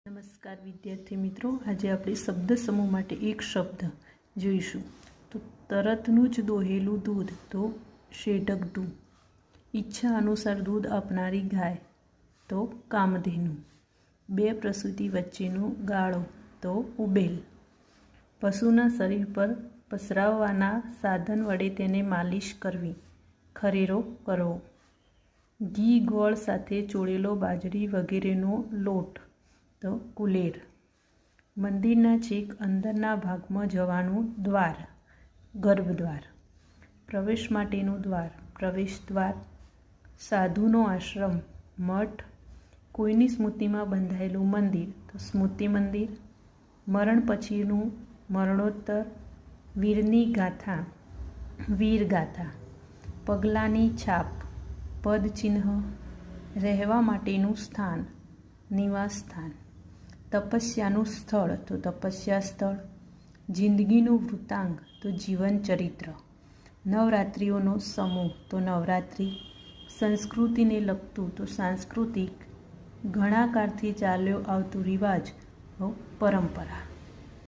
નમસ્કાર વિદ્યાર્થી મિત્રો, આજે આપણે શબ્દ સમૂહ માટે એક શબ્દ જોઈશું. તો તરતનું જ દોહેલું દૂધ તો શેઢકઢું. ઈચ્છા અનુસાર દૂધ આપનારી ગાય તો કામધેનુ. બે પ્રસૂતિ વચ્ચેનો ગાળો તો ઉબેલ. પશુના શરીર પર પસરાવવાના સાધન વડે તેને માલિશ કરવી, ખરેરો કરવો. ઘી ગોળ સાથે ચોળેલો બાજરી વગેરેનો લોટ તો કુલેર. મંદિરના છેક અંદરના ભાગમાં જવાનું દ્વાર ગર્ભદ્વાર. પ્રવેશ માટેનું દ્વાર પ્રવેશ દ્વાર. સાધુનો આશ્રમ મઠ. કોઈની સ્મૃતિમાં બંધાયેલું મંદિર તો સ્મૃતિ મંદિર. મરણ પછીનું મરણોત્તર. વીરની ગાથા વીરગાથા. પગલાંની છાપ પદચિહ્ન. રહેવા માટેનું સ્થાન નિવાસ સ્થાન. તપસ્યાનું સ્થળ તો તપસ્યા સ્થળ. જિંદગીનું વૃત્તાંગ તો જીવન ચરિત્ર. નવરાત્રિઓનો સમૂહ તો નવરાત્રિ. સંસ્કૃતિને લગતું તો સાંસ્કૃતિક. ઘણા કાળથી ચાલ્યો આવતો રિવાજ તો પરંપરા.